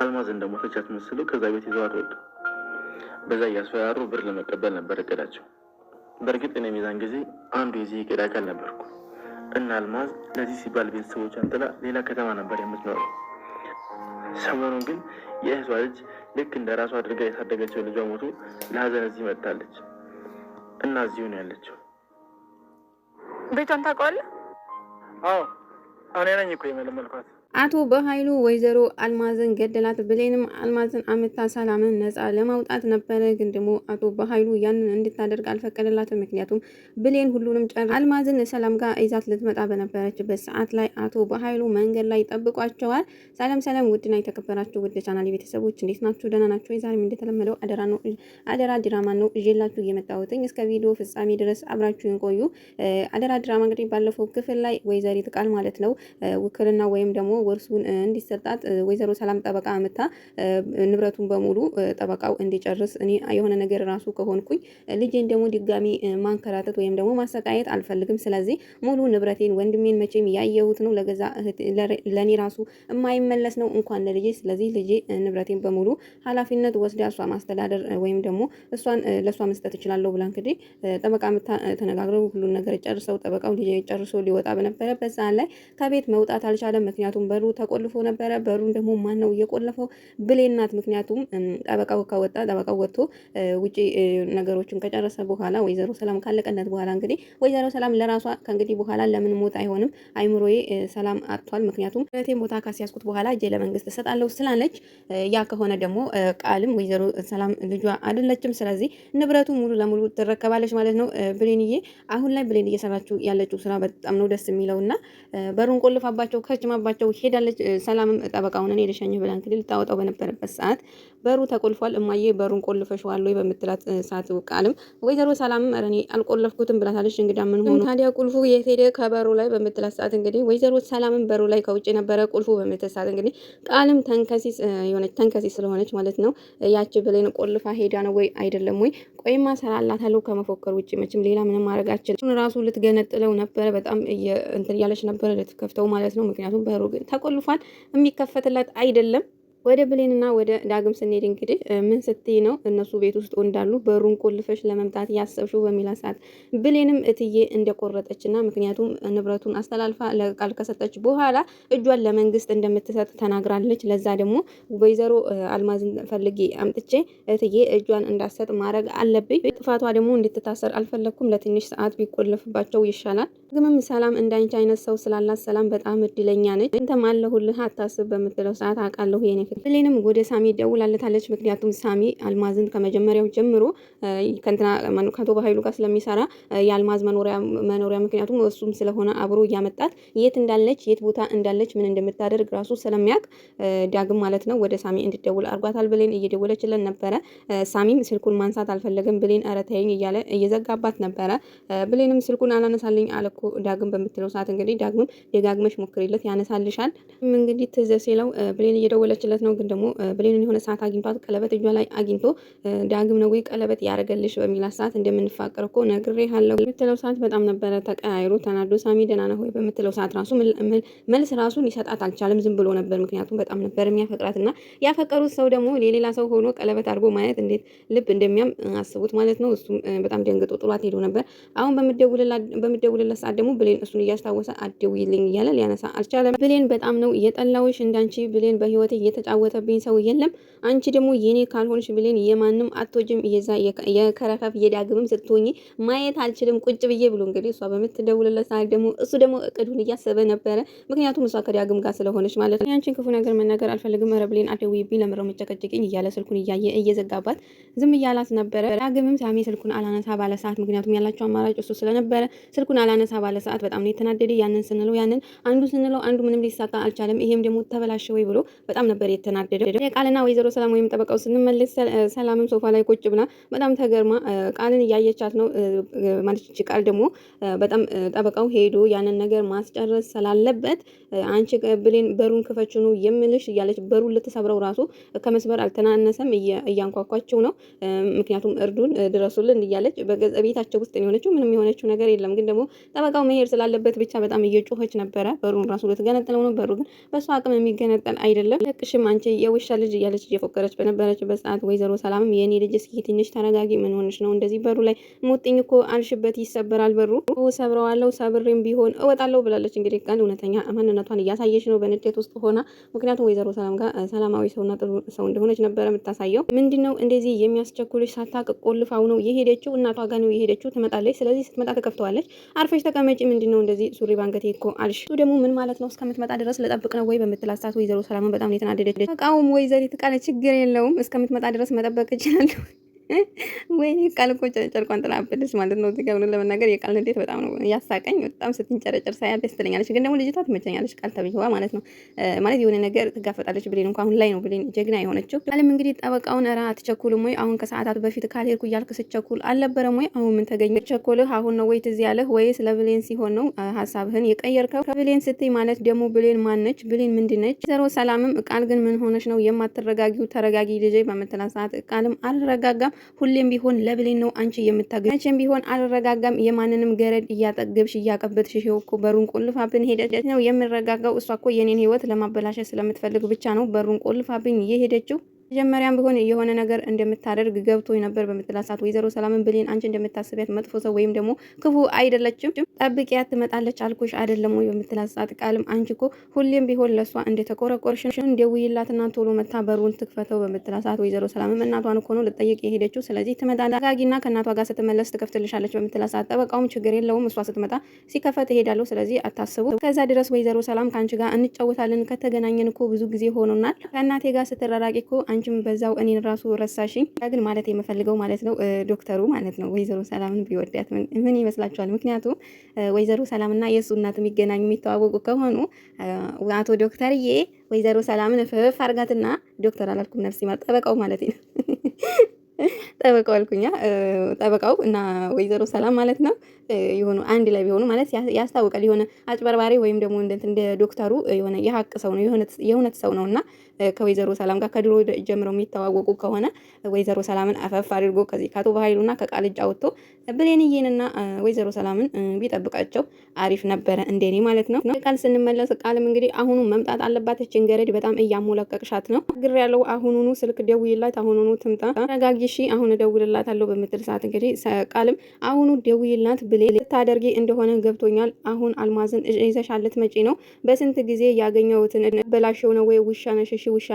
አልማዝ እንደሞተች አስመስለው ከዛ ቤት ይዘዋት ወጡ። በዛ እያስፈራሩ ብር ለመቀበል ነበር እቅዳቸው። በእርግጥ እኔ የዛን ጊዜ አንዱ የዚህ እቅድ አካል ነበርኩ እና አልማዝ ለዚህ ሲባል ቤተሰቦቿን ጥላ ሌላ ከተማ ነበር የምትኖረው። ሰሞኑን ግን የእህቷ ልጅ ልክ እንደ ራሷ አድርጋ የታደገችው ልጇ ሞቶ ለሀዘን እዚህ መጥታለች እና እዚሁ ነው ያለችው። ቤቷን ታውቀዋለህ? አዎ እኔ ነኝ እኮ የመለመልኳት። አቶ በኃይሉ ወይዘሮ አልማዝን ገደላት። ብሌንም አልማዝን አምታ ሰላምን ነፃ ለማውጣት ነበረ። ግን ደግሞ አቶ በኃይሉ ያንን እንድታደርግ አልፈቀደላትም። ምክንያቱም ብሌን ሁሉንም አልማዝን ሰላም ጋር ይዛት ልትመጣ በነበረችበት ሰዓት ላይ አቶ በኃይሉ መንገድ ላይ ጠብቋቸዋል። ሰላም ውድና የተከበራችሁ ውድ ቻናል ቤተሰቦች እንዴት ናችሁ? ደህና ናችሁ? ዛሬም እንደተለመደው አደራ ድራማ ነው እየላችሁ እየመጣሁትኝ። እስከ ቪዲዮ ፍጻሜ ድረስ አብራችሁን ቆዩ። አደራ ድራማ እንግዲህ ባለፈው ክፍል ላይ ወይዘሪት ቃል ማለት ነው ውክልና ወይም ደግሞ ወርሱን እንዲሰጣት ወይዘሮ ሰላም ጠበቃ አመታ ንብረቱን በሙሉ ጠበቃው እንዲጨርስ እኔ የሆነ ነገር ራሱ ከሆንኩኝ ልጄን ደግሞ ድጋሚ ማንከራተት ወይም ደግሞ ማሰቃየት አልፈልግም። ስለዚህ ሙሉ ንብረቴን ወንድሜን መቼም ያየሁት ነው ለገዛ ለኔ ራሱ የማይመለስ ነው እንኳን ለልጄ። ስለዚህ ልጄ ንብረቴን በሙሉ ኃላፊነት ወስዳ እሷ ማስተዳደር ወይም ደግሞ እሷን ለሷ መስጠት እችላለሁ ብላ እንግዲህ ጠበቃ አመታ ተነጋግረው ሁሉን ነገር ጨርሰው ጠበቃው ልጄ ጨርሶ ሊወጣ በነበረበት ሰዓት ላይ ከቤት መውጣት አልቻለም። ምክንያቱም በሩ ተቆልፎ ነበረ። በሩን ደግሞ ማን ነው የቆለፈው? ብሌን ናት። ምክንያቱም ጠበቃው ከወጣ ጠበቃው ወጥቶ ውጪ ነገሮችን ከጨረሰ በኋላ ወይዘሮ ሰላም ካለቀነት በኋላ እንግዲህ ወይዘሮ ሰላም ለራሷ ከእንግዲህ በኋላ ለምን ሞት አይሆንም አይምሮዬ ሰላም አጥቷል። ምክንያቱም ለቴም ቦታ ካስያዝኩት በኋላ እጄ ለመንግስት እሰጣለሁ ስላለች ያ ከሆነ ደግሞ ቃልም ወይዘሮ ሰላም ልጇ አይደለችም። ስለዚህ ንብረቱ ሙሉ ለሙሉ ትረከባለች ማለት ነው። ብሌንዬ አሁን ላይ ብሌን እየሰራችው ያለችው ስራ በጣም ነው ደስ የሚለውና በሩን ቆልፋባቸው ከችማባቸው ሄዳለች። ሰላምም ጠበቃውን እኔ ልሸኝህ ብላ እንግዲህ ልታወጣው በነበረበት ሰዓት በሩ ተቆልፏል። እማዬ በሩን ቆልፈሽዋል ወይ በምትላት ሰዓት ቃልም ወይዘሮ ሰላምም ኧረ እኔ አልቆለፍኩትም ብላታለች። እንግዲህ ምን ሆኖ ታዲያ ቁልፉ የት ሄደ ከበሩ ላይ በምትላት ሰዓት እንግዲህ ወይዘሮ ሰላምም በሩ ላይ ከውጭ ነበረ ቁልፉ በምትላት ሰዓት እንግዲህ ቃልም ተንከሲስ የሆነች ተንከሲስ ስለሆነች ማለት ነው ያቺ ብሌን ቆልፋ ሄዳ ነው ወይ አይደለም ወይ ቆይማ ሰላላታለሁ ከመፎከር ውጭ መቼም ሌላ ምንም ማድረግ አትችልም። ራሱ ልትገነጥለው ነበረ በጣም እንትን ያለች ነበረ ልትከፍተው ማለት ነው። ምክንያቱም በሩ ግን ተቆልፏል የሚከፈትላት አይደለም። ወደ ብሌንና ወደ ዳግም ስንሄድ እንግዲህ ምን ስትይ ነው እነሱ ቤት ውስጥ እንዳሉ በሩን ቆልፈሽ ለመምጣት ያሰብሽው በሚላት ሰዓት ብሌንም እትዬ እንደቆረጠችና ምክንያቱም ንብረቱን አስተላልፋ ለቃል ከሰጠች በኋላ እጇን ለመንግስት እንደምትሰጥ ተናግራለች። ለዛ ደግሞ ወይዘሮ አልማዝን ፈልጌ አምጥቼ እትዬ እጇን እንዳሰጥ ማድረግ አለብኝ። ጥፋቷ ደግሞ እንድትታሰር አልፈለኩም። ለትንሽ ሰዓት ቢቆለፍባቸው ይሻላል። ግምም ሰላም እንዳንቺ አይነት ሰው ስላላት ሰላም በጣም እድለኛ ነች። እንተም አለሁልህ አታስብ በምትለው ሰዓት አውቃለሁ የኔ ብሌንም ወደ ሳሚ ደውላለታለች። ምክንያቱም ሳሚ አልማዝን ከመጀመሪያው ጀምሮ ከአቶ በኃይሉ ጋር ስለሚሰራ የአልማዝ መኖሪያ ምክንያቱም እሱም ስለሆነ አብሮ እያመጣት የት እንዳለች የት ቦታ እንዳለች ምን እንደምታደርግ ራሱ ስለሚያውቅ ዳግም ማለት ነው ወደ ሳሚ እንድትደውል አርጓታል። ብሌን እየደወለችለን ነበረ። ሳሚም ስልኩን ማንሳት አልፈለገም። ብሌን ኧረ ተይኝ እያለ እየዘጋባት ነበረ። ብሌንም ስልኩን አላነሳልኝ አለኮ ዳግም በምትለው ሰዓት እንግዲህ ዳግምም ደጋግመሽ ሞክሪለት ያነሳልሻል። እንግዲህ ትዝ ሲለው ብሌን እየደወለችለት ነው። ግን ደግሞ ብሌንን የሆነ ሰዓት አግኝቷት ቀለበት እጇ ላይ አግኝቶ ዳግም ነው ወይ ቀለበት ያደረገልሽ በሚላት ሰዓት እንደምንፋቀር እኮ ነግሬሃለሁ በምትለው ሰዓት በጣም ነበረ ተቀያይሮ ተናዶ ሳሚ ደህና ነህ ወይ በምትለው ሰዓት ራሱ መልስ ራሱን ይሰጣት አልቻለም። ዝም ብሎ ነበር። ምክንያቱም በጣም ነበር የሚያፈቅራትና ያፈቀሩት ሰው ደግሞ የሌላ ሰው ሆኖ ቀለበት አድርጎ ማየት እንዴት ልብ እንደሚያም አስቡት ማለት ነው። እሱም በጣም ደንግጦ ጥሏት ሄዶ ነበር። አሁን በምደውልለት ሰዓት ደግሞ ብሌን እሱን እያስታወሰ አትደውይልኝ እያለ ሊያነሳ አልቻለም። ብሌን በጣም ነው የጠላውሽ እንዳንቺ ብሌን በህይወቴ እየተጫወተብኝ ሰው የለም። አንቺ ደግሞ የኔ ካልሆንሽ ብሌን የማንም አትወጂም። የዛ የከረፈፍ የዳግምም ስትሆኚ ማየት አልችልም ቁጭ ብዬ ብሎ እንግዲህ እሷ በምትደውልለት ሰዓት ደግሞ እሱ ደግሞ እቅዱን እያሰበ ነበረ። ምክንያቱም እሷ ከዳግም ጋር ስለሆነች ማለት ነው። ያንቺን ክፉ ነገር መናገር አልፈልግም። ኧረ ብሌን አትደውይብኝ ለምረው መጨቀጨቅኝ እያለ ስልኩን እያየ እየዘጋባት ዝም እያላት ነበረ። ዳግምም ሳሚ ስልኩን አላነሳ ባለ ሰዓት ምክንያቱም ያላቸው አማራጭ እሱ ስለነበረ ስልኩን አላነሳ ባለ ሰዓት በጣም ነው የተናደደ። ያንን ስንለው አንዱ ምንም ሊሳካ አልቻለም። ይሄም ደግሞ ተበላሸ ወይ ብሎ በጣም ነበር የተናደደ። ቃልና ወይዘሮ ሰላም ወይም ጠበቃው ስንመለስ ሰላምም ሶፋ ላይ ቁጭ ብላ በጣም ተገርማ ቃልን እያየቻት ነው ማለት ቃል ደግሞ በጣም ጠበቃው ሄዶ ያንን ነገር ማስጨረስ ስላለበት አንቺ ብሌን በሩን ክፈች ነው የምልሽ እያለች በሩን ልትሰብረው ራሱ ከመስበር አልተናነሰም። እያንኳኳቸው ነው። ምክንያቱም እርዱን ድረሱልን እያለች በገጸ ቤታቸው ውስጥ የሆነችው ምንም የሆነችው ነገር የለም። ግን ደግሞ ጠበቃው መሄድ ስላለበት ብቻ በጣም እየጮኸች ነበረ። በሩን ራሱ ልትገነጥለው ነው። በሩ ግን በሷ አቅም የሚገነጠል አይደለም። ለቅሽም ብሌንም አንቺ የውሻ ልጅ እያለች እየፎከረች በነበረችበት ሰዓት ወይዘሮ ሰላምም የኔ ልጅ እስኪ ትንሽ ተረጋጊ፣ ምን ሆነሽ ነው እንደዚህ በሩ ላይ ሙጥኝ እኮ አልሽበት ይሰበራል በሩ ሰብረዋለሁ ሰብሬም ቢሆን እወጣለሁ ብላለች። እንግዲህ ቃል እውነተኛ ማንነቷን እያሳየች ነው በንዴት ውስጥ ሆና። ምክንያቱም ወይዘሮ ሰላም ጋር ሰላማዊ ሰውና ጥሩ ሰው እንደሆነች ነበረ የምታሳየው። ምንድነው እንደዚህ የሚያስቸኩልሽ? ሳታቅ ቆልፋው ነው የሄደችው፣ እናቷ ጋር ነው የሄደችው። ትመጣለች፣ ስለዚህ ስትመጣ ትከፍተዋለች። አርፈሽ ተቀመጪ። ምንድነው እንደዚህ ሱሪ ባንገቴ እኮ አልሽ። እሱ ደግሞ ምን ማለት ነው? እስከምትመጣ ድረስ ልጠብቅ ነው ወይ በምትላት ሰዓት ወይዘሮ ሰላም በጣም ነው የተናደደች። ተቃውሞ ወይዘሪት ቃል ችግር የለውም እስከምትመጣ ድረስ መጠበቅ እችላለሁ። ወይ ቃል እኮ ጨርቋን ጥላብልሽ ማለት ነው። እዚህ ጋር ለመናገር የቃል ንዴት በጣም ነው ያሳቀኝ። በጣም ስትንጨረጨር ሳያ ደስ ትለኛለች። ግን ደግሞ ልጅቷ ትመቸኛለች። ቃል ተብዬዋ ማለት ነው። ማለት የሆነ ነገር ትጋፈጣለች። ብሌን እንኳን አሁን ላይ ነው ብሌን ጀግና የሆነችው። ቃልም እንግዲህ ጠበቃውን ራ አትቸኩልም ወይ? አሁን ከሰዓታት በፊት ካልሄድኩ እያልክ ስቸኩል አልነበረም ወይ? አሁን ምን ተገኘ? ቸኮልህ አሁን ነው ወይ ትዝ ያለህ? ወይስ ለብሌን ሲሆን ነው ሀሳብህን የቀየርከው? ከብሌን ስትይ ማለት ደግሞ ብሌን ማነች? ብሌን ምንድነች? ዘሮ ሰላምም ቃል ግን ምን ሆነች ነው የማትረጋጊው? ተረጋጊ ልጄ በምትላት ሰዓት ቃልም አልረጋጋም ሁሌም ቢሆን ለብሌን ነው አንቺ የምታገኝ። መቼም ቢሆን አልረጋጋም። የማንንም ገረድ እያጠገብሽ እያቀበጥሽ ይሄው እኮ በሩን ቆልፋብን ሄደች ነው የምረጋጋው። እሷ እኮ የኔን ህይወት ለማበላሸት ስለምትፈልግ ብቻ ነው በሩን ቆልፋብኝ የሄደችው። መጀመሪያም ቢሆን የሆነ ነገር እንደምታደርግ ገብቶኝ ነበር በምትላት ሰዓት ወይዘሮ ሰላምን ብሌን አንቺ እንደምታስቢያት መጥፎ ሰው ወይም ደግሞ ክፉ አይደለችም፣ ጠብቂያት ትመጣለች አልኩሽ አይደለም ወይ በምትላት ሰዓት ቃልም አንቺ እኮ ሁሌም ቢሆን ለሷ እንደተቆረቆርሽ ደውይላትና ቶሎ መታ በሩን ትክፈተው በምትላት ሰዓት ወይዘሮ ሰላምም እናቷን እኮ ነው ልጠይቅ የሄደችው፣ ስለዚህ ትመጣ ዳጋጊና ከእናቷ ጋር ስትመለስ ትከፍትልሻለች በምትላት ሰዓት ጠበቃውም ችግር የለውም እሷ ስትመጣ ሲከፈት እሄዳለሁ፣ ስለዚህ አታስቡ። ከዛ ድረስ ወይዘሮ ሰላም ከአንቺ ጋር እንጫወታለን፣ ከተገናኘን እኮ ብዙ ጊዜ ሆኖናል፣ ከእናቴ ጋር ስትራራቂ እኮ አንቺም በዛው እኔን ራሱ ረሳሽኝ። ግን ማለት የምፈልገው ማለት ነው ዶክተሩ ማለት ነው ወይዘሮ ሰላምን ቢወዳት ምን ይመስላችኋል? ምክንያቱም ወይዘሮ ሰላምና የእሱ እናት የሚገናኙ የሚተዋወቁ ከሆኑ አቶ ዶክተርዬ ወይዘሮ ሰላምን ፍፍ አርጋትና ዶክተር አላልኩም ነፍስ ይማር ጠበቃው ማለት ነው ጠበቃው አልኩኛ ጠበቃው እና ወይዘሮ ሰላም ማለት ነው የሆኑ አንድ ላይ ቢሆኑ ማለት ያስታውቃል። የሆነ አጭበርባሪ ወይም ደግሞ እንደ ዶክተሩ የሆነ የሀቅ ሰው ነው የእውነት ሰው ነውና ከወይዘሮ ሰላም ጋር ከድሮ ጀምረው የሚተዋወቁ ከሆነ ወይዘሮ ሰላምን አፈፍ አድርጎ ከዚህ ከአቶ በኃይሉና ከቃል እጅ አውጥቶ ብሌንዬንና ወይዘሮ ሰላምን ቢጠብቃቸው አሪፍ ነበረ እንደኔ ማለት ነው። ቃል ስንመለስ ቃልም እንግዲህ አሁኑ መምጣት አለባት። እችን ገረድ በጣም እያሞለቀቅሻት ነው ግር ያለው አሁኑኑ ስልክ ደውይላት፣ አሁኑኑ ትምጣ፣ ተረጋጊ፣ አሁን እደውልላታለሁ በምትል ሰዓት እንግዲህ ቃልም አሁኑ ደውይላት ብሌን ልታደርጊ እንደሆነ ገብቶኛል። አሁን አልማዝን ይዘሻለት መጪ ነው። በስንት ጊዜ ያገኘሁትን በላሽው ነው ወይ ውሻ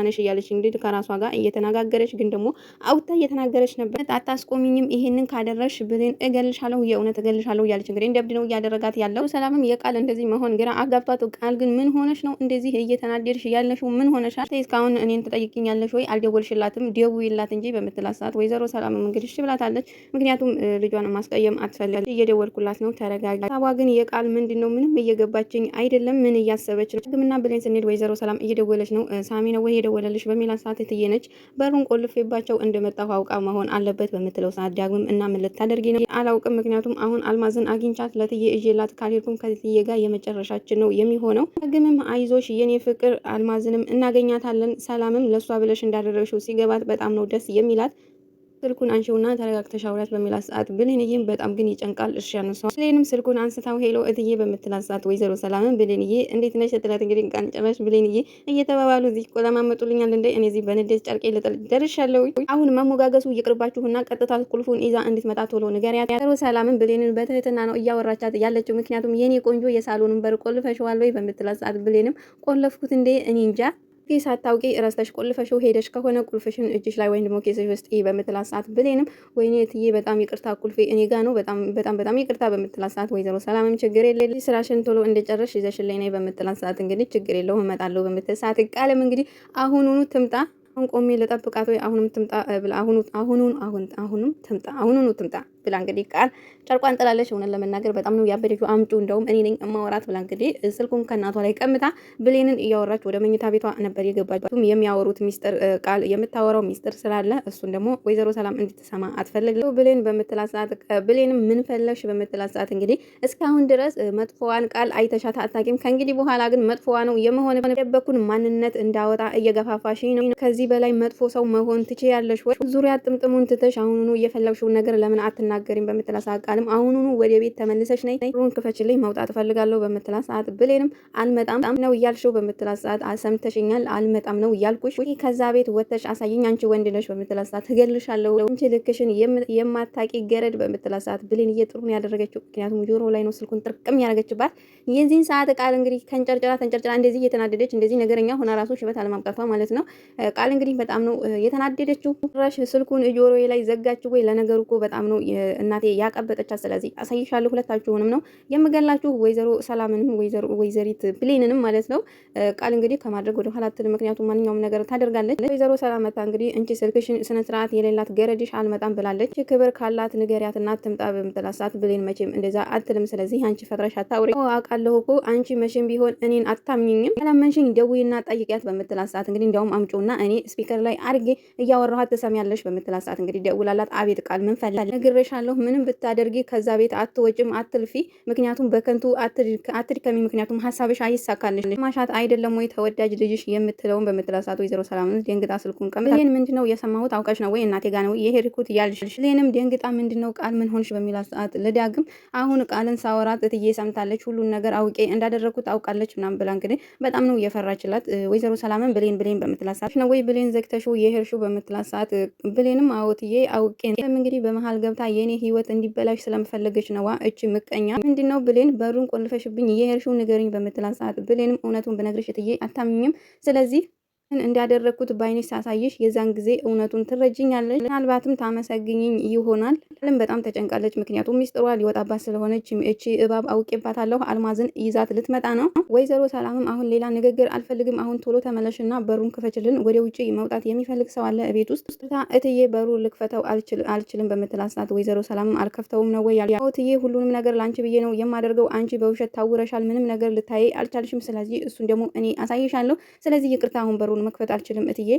ነሽ እያለች እንግዲህ ከራሷ ጋር እየተነጋገረች ግን ደግሞ አውጣ እየተናገረች ነበር። አታስቆሚኝም፣ ይሄንን ካደረሽ ብሌን እገልሻለሁ፣ የእውነት እገልሻለሁ እያለች እንግዲህ እንደብድ ነው እያደረጋት ያለው። ሰላምም የቃል እንደዚህ መሆን ግራ አጋብቷት ቃል ግን ምን ሆነሽ ነው እንደዚህ እየተናደድሽ ያለሽው? ምን ሆነሻል? እስካሁን እኔን ትጠይቂኛለሽ ወይ? አልደወልሽላትም፣ ደውይላት እንጂ በምትላት ሰዓት ወይዘሮ ሰላምም እንግዲህ እሺ ብላታለች። ምክንያቱም ልጇን ማስቀየም አትፈልግም። እየደወልኩላት ነው ተረጋጋ። ታዋ ግን የቃል ምንድነው ምንም እየገባችኝ አይደለም። ምን እያሰበች ነው? ግምና ብሌን ስንሄድ ወይዘሮ ሰላም እየደወለች ነው። ሳሚ ነው ወይ የደወለልሽ በሚላት ሰዓት እትዬነች በሩን ቆልፌባቸው እንደመጣሁ አውቃ መሆን አለበት በምትለው ሰዓት ዳግምም እና ምን ልታደርጊ ነው? አላውቅም፣ ምክንያቱም አሁን አልማዝን አግኝቻት ለትዬ እዤላት ካልሄድኩም ከትዬ ጋር የመጨረሻችን ነው የሚሆነው። ዳግምም አይዞሽ የኔ ፍቅር አልማዝንም እናገኛታለን፣ ሰላምም ለሷ ብለሽ እንዳደረግሽው ሲገባት በጣም ነው ደስ የሚላት። ስልኩን አንሺውና ተረጋግተሽ አውሪያት በሚላት ሰዓት ብሌንዬም በጣም ግን ይጨንቃል። እሺ ያነሳው ብሌንም ስልኩን አንስታው ሄሎ እትዬ በምትላት ሰዓት ወይዘሮ ሰላምን ብሌንዬ እንዴት ነሽ ስትላት እንግዲህ ቃል ጨራሽ ብሌንዬ እየተባባሉ እዚህ ቆለማመጡልኛል እንዴ? እኔ እዚህ በንዴት ጨርቄ ልጥል ደርሻለሁ። አሁን መሞጋገሱ ይቅርባችሁና ቀጥታ ቁልፉን ይዛ እንድትመጣ ቶሎ ንገሪያት። ወይዘሮ ሰላምን ብሌንን በትህትና ነው እያወራቻት ያለችው። ምክንያቱም የኔ ቆንጆ የሳሎኑን በር ቆልፈሽዋል ወይ በምትላት ሰዓት ብሌንም ቆለፍኩት እንዴ እኔ እንጃ ሳታውቂ ረስተሽ ቆልፈሽው ሄደሽ ከሆነ ቁልፍሽን እጅሽ ላይ ወይም ደግሞ ኬስሽ ውስጥ በምትላት ሰዓት ብሌንም ወይኔ እትዬ በጣም ይቅርታ ቁልፌ እኔ ጋ ነው በጣም ይቅርታ በምትላት ሰዓት ወይዘሮ ሰላምም ችግር የለም ስራሽን ቶሎ እንደጨረሽ ይዘሽልኝ ነይ በምትላት ሰዓት እንግዲህ ችግር የለውም እመጣለሁ በምትል ሰዓት ቃልም እንግዲህ አሁኑኑ ትምጣ አሁን ቆሜ ልጠብቃት ወይ አሁንም ትምጣ ብላ አሁኑኑ ትምጣ ብላ እንግዲህ ቃል ጨርቋን ጥላለች። ሆነን ለመናገር በጣም ነው ያበደችው። አምጩ እንደውም እኔ ነኝ እማወራት ብላ እንግዲህ ስልኩን ከእናቷ ላይ ቀምታ ብሌንን እያወራች ወደ መኝታ ቤቷ ነበር የገባችው። የሚያወሩት ሚስጥር ቃል የምታወራው ሚስጥር ስላለ እሱን ደግሞ ወይዘሮ ሰላም እንድትሰማ አትፈልግም። ብሌን በምትላት ሰዓት ብሌንም ምን ፈለሽ በምትላት ሰዓት እንግዲህ እስካሁን ድረስ መጥፎዋን ቃል አይተሻት አታውቂም። ከእንግዲህ በኋላ ግን መጥፎዋ ነው የመሆን የደበኩን ማንነት እንዳወጣ እየገፋፋሽ ነው። ከዚህ በላይ መጥፎ ሰው መሆን ትችያለሽ ወይ? ዙሪያ ጥምጥሙን ትተሽ አሁኑኑ እየፈለግሽውን ነገር ለምን አትናገ አትናገሪም በምትላት ሰዓት ቃልም አሁኑኑ ወደ ቤት ተመልሰሽ ነይ በሩን ክፈችልኝ መውጣት እፈልጋለሁ በምትላት ሰዓት ብሌንም አልመጣም ነው እያልሽው በምትላት ሰዓት ሰምተሽኛል አልመጣም ነው እያልኩሽ ከዛ ቤት ወጥተሽ አሳይኝ አንቺ ወንድ ነሽ በምትላት ሰዓት እገልሻለሁ አንቺ ልክሽን የማታቂ ገረድ በምትላት ሰዓት ብሌን እየጥሩን ያደረገችው ምክንያቱም ጆሮ ላይ ነው ስልኩን ጥርቅም ያደረገችባት። የዚህን ሰዓት ቃል እንግዲህ ተንጨርጭራ እንደዚህ እየተናደደች እንደዚህ ነገረኛ ሆና ራሱ ሽበት አለማብቃቷ ማለት ነው። ቃል እንግዲህ በጣም ነው የተናደደችው። ራሽ ስልኩን ጆሮዬ ላይ ዘጋችሁ ወይ? ለነገሩ እኮ በጣም ነው እናቴ ያቀበጠቻት። ስለዚህ አሳይሻለሁ ሁለታችሁንም ነው የምገላችሁ፣ ወይዘሮ ሰላምንም ወይዘሪት ብሌንንም ማለት ነው። ቃል እንግዲህ ከማድረግ ወደ ኋላ አትልም፣ ምክንያቱም ማንኛውም ነገር ታደርጋለች። ወይዘሮ ሰላም መታ እንግዲህ እንቺ ስልክሽን ስነ ስርዓት የሌላት ገረድሽ አልመጣም ብላለች። ክብር ካላት ንገሪያትና ትምጣ በምትላት ሰዓት ብሌን መቼም እንደዛ አትልም። ስለዚህ አንቺ ፈጥረሽ አታውሪ፣ አውቃለሁ እኮ አንቺ መቼም ቢሆን እኔን አታምኝኝም፣ ካላመንሽኝ ደውይና ጠይቂያት በምትላት ሰዓት እንግዲህ እንዲያውም አምጪውና እኔ ስፒከር ላይ አድርጌ እያወራኋት ትሰሚያለሽ በምትላት ሰዓት እንግዲህ ደውላላት አቤት ቃል ምን ፈላል ነግሬሻለሁ፣ ምንም ብታደርጊ ከዛ ቤት አትወጭም፣ አትልፊ፣ ምክንያቱም በከንቱ አትድከሚ፣ ምክንያቱም ሀሳብሽ አይሳካልሽ፣ ማሻት አይደለም ወይ ተወዳጅ ልጅሽ የምትለውን በምትላት ሰዓት ወይዘሮ ሰላም ደንግጣ ስልኩን ቀምታ ይሄን ምንድነው የሰማሁት አውቀሽ ነው ወይ እናቴ ጋር ነው የሄድኩት እያልሽ ሌንም ደንግጣ ምንድነው ቃል ምን ሆንሽ በሚላት ሰዓት ለዳግም አሁን ቃልን ሳወራት እትዬ ሰምታለች፣ ሁሉን ነገር አውቄ እንዳደረኩት አውቃለች ምናምን ብላ እንግዲህ በጣም ነው የፈራችላት። ወይዘሮ ሰላምን ብሌን በምትላት ሰዓት ነው ወይ ብሌን ዘግተሽው የሄድሽው በምትላት ሰዓት ብሌንም አውጥዬ አውቄ እንግዲህ በመሀል ገብታ የኔ ህይወት እንዲበላሽ ስለምፈለገች ነዋ እቺ ምቀኛ። ምንድነው ብሌን በሩን ቆልፈሽብኝ የሄድሽው ንገሪኝ በምትላት ሰዓት ብሌንም እውነቱን ብነግርሽ እትዬ አታምኝም፣ ስለዚህ እንዳደረኩት ባይኔ ሳሳይሽ የዛን ጊዜ እውነቱን ትረጅኛለሽ፣ ምናልባትም ታመሰግኝኝ ይሆናል። ቃልም በጣም ተጨንቃለች፣ ምክንያቱም ሚስጥሯ ሊወጣባት ስለሆነች እቺ እባብ አውቄባታለሁ አልማዝን ይዛት ልትመጣ ነው። ወይዘሮ ሰላምም አሁን ሌላ ንግግር አልፈልግም፣ አሁን ቶሎ ተመለሽና በሩን ክፈችልን፣ ወደ ውጭ መውጣት የሚፈልግ ሰው አለ ቤት ውስጥ እትዬ በሩ ልክፈተው አልችልም በምትላት ሰዓት ወይዘሮ ሰላምም አልከፍተውም ነው ወይ እትዬ ሁሉንም ነገር ለአንቺ ብዬ ነው የማደርገው፣ አንቺ በውሸት ታውረሻል፣ ምንም ነገር ልታይ አልቻልሽም፣ ስለዚህ እሱን ደግሞ እኔ አሳይሻለሁ፣ ስለዚህ ይቅርታ አሁን በሩ መክፈት አልችልም እትዬ